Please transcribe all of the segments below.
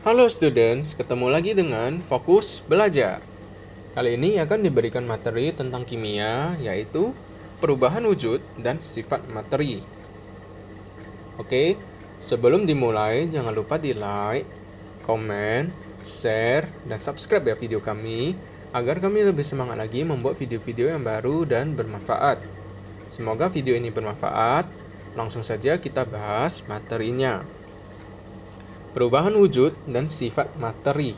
Halo students, ketemu lagi dengan Fokus Belajar. Kali ini akan diberikan materi tentang kimia, yaitu perubahan wujud dan sifat materi. Oke, sebelum dimulai jangan lupa di like, komen, share, dan subscribe ya video kami, agar kami lebih semangat lagi membuat video-video yang baru dan bermanfaat. Semoga video ini bermanfaat. Langsung saja kita bahas materinya. Perubahan wujud dan sifat materi.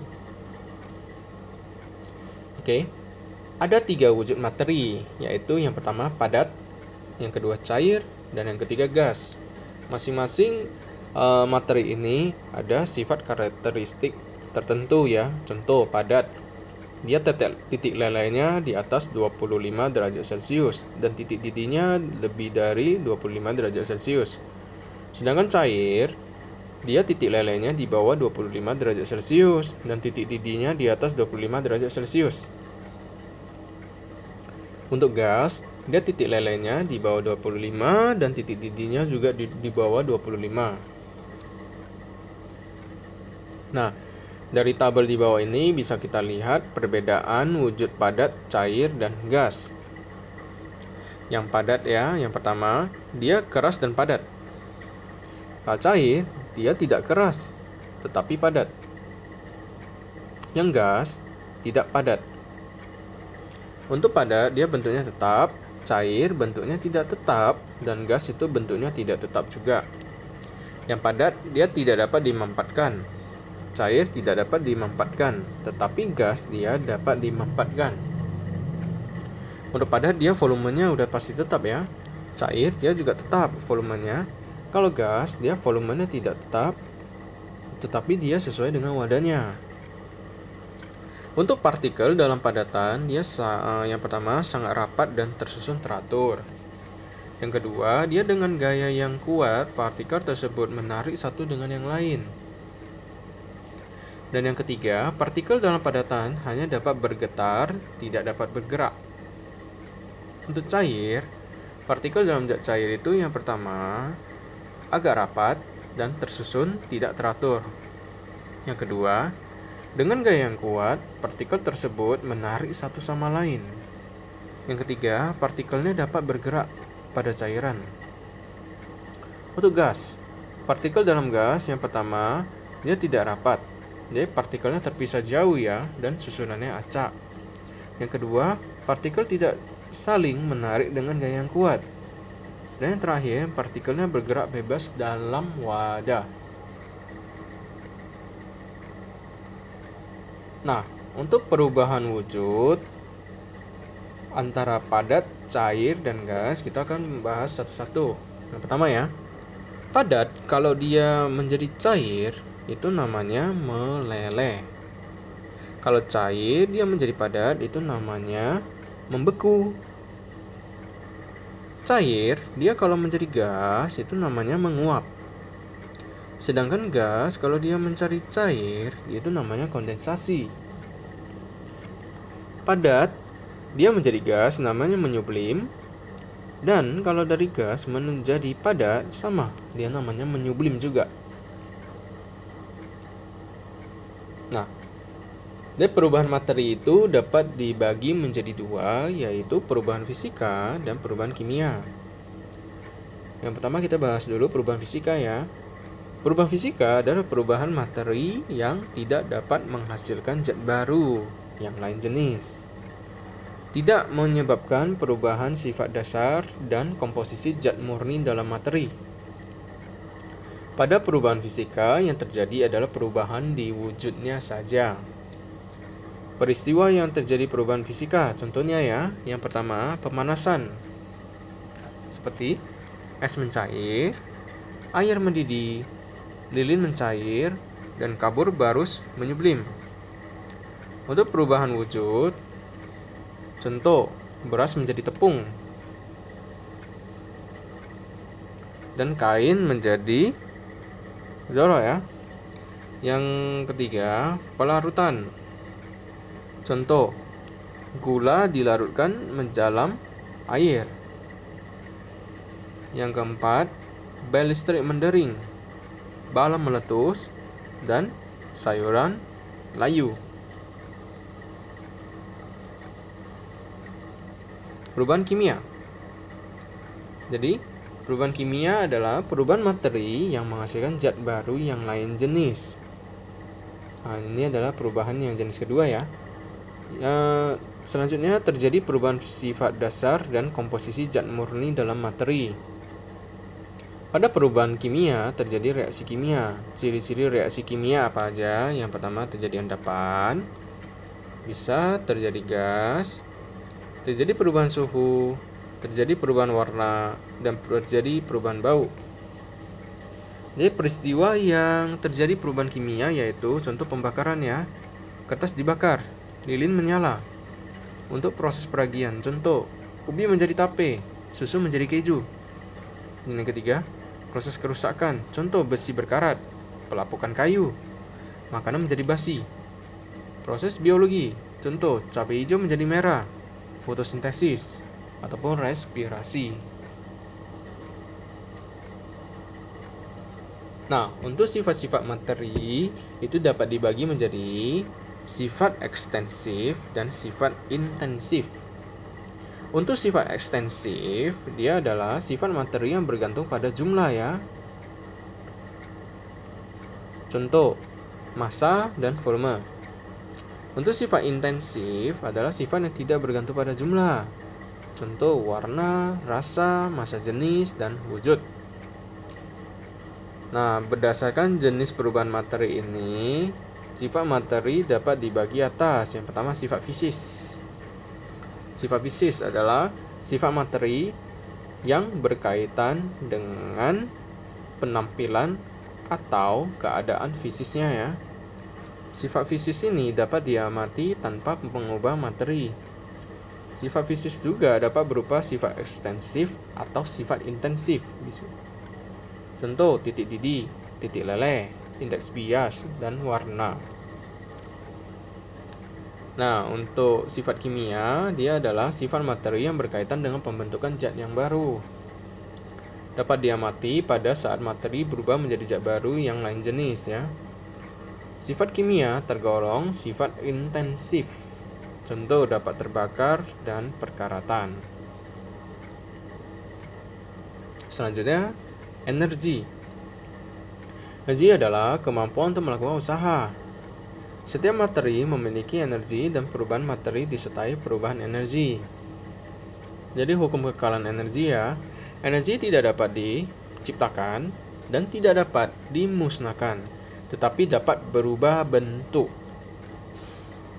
Oke, ada 3 wujud materi, yaitu yang pertama padat, yang kedua cair, dan yang ketiga gas. Masing-masing materi ini ada sifat karakteristik tertentu ya. Contoh padat, dia titik lelehnya di atas 25 derajat Celcius dan titik didihnya lebih dari 25 derajat Celcius. Sedangkan cair, dia titik lelehnya di bawah 25 derajat Celcius dan titik didihnya di atas 25 derajat Celcius. Untuk gas, dia titik lelehnya di bawah 25 dan titik didihnya juga di bawah 25. Nah, dari tabel di bawah ini bisa kita lihat perbedaan wujud padat, cair, dan gas. Yang padat ya, yang pertama, dia keras dan padat. Kalau cair, dia tidak keras, tetapi padat. Yang gas, tidak padat. Untuk padat, dia bentuknya tetap, cair bentuknya tidak tetap, dan gas itu bentuknya tidak tetap juga. Yang padat, dia tidak dapat dimampatkan. Cair tidak dapat dimampatkan, tetapi gas dia dapat dimampatkan. Untuk padat, dia volumenya udah pasti tetap ya. Cair, dia juga tetap volumenya. Kalau gas, dia volumenya tidak tetap, tetapi dia sesuai dengan wadahnya. Untuk partikel dalam padatan, dia yang pertama sangat rapat dan tersusun teratur. Yang kedua, dia dengan gaya yang kuat, partikel tersebut menarik satu dengan yang lain. Dan yang ketiga, partikel dalam padatan hanya dapat bergetar, tidak dapat bergerak. Untuk cair, partikel dalam zat cair itu yang pertama agak rapat dan tersusun tidak teratur. Yang kedua, dengan gaya yang kuat, partikel tersebut menarik satu sama lain. Yang ketiga, partikelnya dapat bergerak pada cairan. Untuk gas, partikel dalam gas yang pertama, dia tidak rapat. Jadi partikelnya terpisah jauh ya, dan susunannya acak. Yang kedua, partikel tidak saling menarik dengan gaya yang kuat. Dan yang terakhir, partikelnya bergerak bebas dalam wadah. Nah, untuk perubahan wujud antara padat, cair, dan gas, kita akan membahas satu-satu. Yang pertama ya, padat kalau dia menjadi cair, itu namanya meleleh. Kalau cair, dia menjadi padat, itu namanya membeku. Cair, dia kalau menjadi gas, itu namanya menguap. Sedangkan gas, kalau dia mencari cair, itu namanya kondensasi. Padat, dia menjadi gas, namanya menyublim. Dan kalau dari gas menjadi padat, sama, dia namanya menyublim juga. Nah, dari perubahan materi itu dapat dibagi menjadi 2, yaitu perubahan fisika dan perubahan kimia. Yang pertama kita bahas dulu perubahan fisika ya. Perubahan fisika adalah perubahan materi yang tidak dapat menghasilkan zat baru yang lain jenis. Tidak menyebabkan perubahan sifat dasar dan komposisi zat murni dalam materi. Pada perubahan fisika yang terjadi adalah perubahan di wujudnya saja. Peristiwa yang terjadi perubahan fisika, contohnya ya, yang pertama pemanasan, seperti es mencair, air mendidih, lilin mencair, dan kabur barus menyublim. Untuk perubahan wujud, contoh beras menjadi tepung, dan kain menjadi zoro ya. Yang ketiga, pelarutan. Contoh, gula dilarutkan mendalam air. Yang keempat, bel listrik mendering, bala meletus, dan sayuran layu. Perubahan kimia. Jadi, perubahan kimia adalah perubahan materi yang menghasilkan zat baru yang lain jenis. Nah, ini adalah perubahan yang jenis kedua ya. Selanjutnya terjadi perubahan sifat dasar dan komposisi zat murni dalam materi. Pada perubahan kimia terjadi reaksi kimia. Ciri-ciri reaksi kimia apa aja? Yang pertama terjadi endapan, bisa terjadi gas, terjadi perubahan suhu, terjadi perubahan warna, dan terjadi perubahan bau. Jadi peristiwa yang terjadi perubahan kimia yaitu contoh pembakaran ya. Kertas dibakar, lilin menyala. Untuk proses peragian, contoh ubi menjadi tape, susu menjadi keju. Yang ketiga, proses kerusakan, contoh besi berkarat, pelapukan kayu, makanan menjadi basi. Proses biologi, contoh cabai hijau menjadi merah, fotosintesis, ataupun respirasi. Nah, untuk sifat-sifat materi itu dapat dibagi menjadi sifat ekstensif dan sifat intensif. Untuk sifat ekstensif, dia adalah sifat materi yang bergantung pada jumlah ya. Contoh, massa dan volume. Untuk sifat intensif adalah sifat yang tidak bergantung pada jumlah. Contoh warna, rasa, massa jenis, dan wujud. Nah, berdasarkan jenis perubahan materi ini, sifat materi dapat dibagi atas. Yang pertama sifat fisis. Sifat fisis adalah sifat materi yang berkaitan dengan penampilan atau keadaan fisisnya ya. Sifat fisis ini dapat diamati tanpa mengubah materi. Sifat fisis juga dapat berupa sifat ekstensif atau sifat intensif. Contoh titik didih, titik leleh, indeks bias, dan warna. Nah, untuk sifat kimia, dia adalah sifat materi yang berkaitan dengan pembentukan zat yang baru. Dapat diamati pada saat materi berubah menjadi zat baru yang lain jenis ya. Sifat kimia tergolong sifat intensif. Contoh dapat terbakar dan perkaratan. Selanjutnya, energi. Energi adalah kemampuan untuk melakukan usaha. Setiap materi memiliki energi dan perubahan materi disertai perubahan energi. Jadi hukum kekekalan energi ya. Energi tidak dapat diciptakan dan tidak dapat dimusnahkan, tetapi dapat berubah bentuk.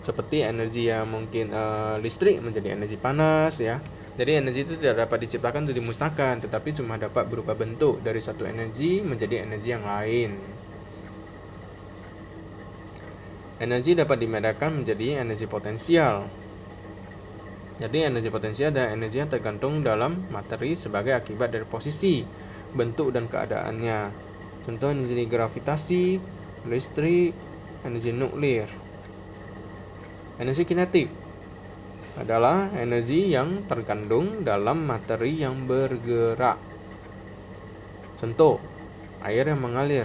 Seperti energi yang mungkin listrik menjadi energi panas ya. Jadi energi itu tidak dapat diciptakan atau dimusnahkan, tetapi cuma dapat berubah bentuk dari satu energi menjadi energi yang lain. Energi dapat dibedakan menjadi energi potensial. Jadi energi potensial adalah energi yang tergantung dalam materi sebagai akibat dari posisi, bentuk, dan keadaannya. Contoh energi gravitasi, listrik, energi nuklir. Energi kinetik adalah energi yang terkandung dalam materi yang bergerak. Contoh, air yang mengalir.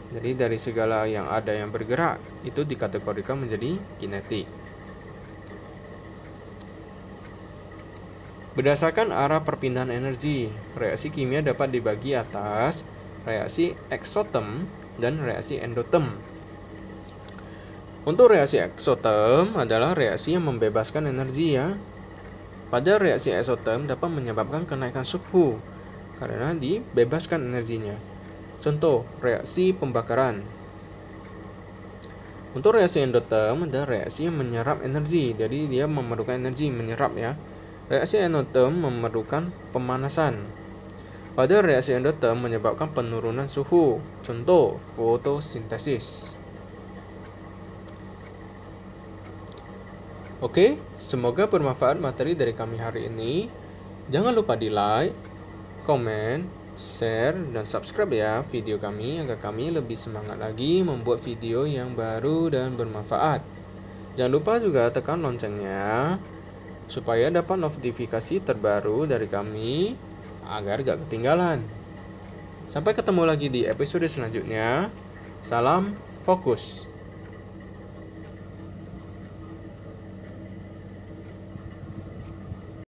Jadi dari segala yang ada yang bergerak, itu dikategorikan menjadi kinetik. Berdasarkan arah perpindahan energi, reaksi kimia dapat dibagi atas reaksi eksoterm dan reaksi endoterm. Untuk reaksi eksoterm adalah reaksi yang membebaskan energi ya. Pada reaksi eksoterm dapat menyebabkan kenaikan suhu karena dibebaskan energinya. Contoh, reaksi pembakaran. Untuk reaksi endoterm adalah reaksi yang menyerap energi, jadi dia memerlukan energi menyerap ya. Reaksi endoterm memerlukan pemanasan. Pada reaksi endoterm menyebabkan penurunan suhu. Contoh, fotosintesis. Oke, semoga bermanfaat materi dari kami hari ini. Jangan lupa di like, komen, share, dan subscribe ya video kami agar kami lebih semangat lagi membuat video yang baru dan bermanfaat. Jangan lupa juga tekan loncengnya supaya dapat notifikasi terbaru dari kami agar gak ketinggalan. Sampai ketemu lagi di episode selanjutnya. Salam fokus.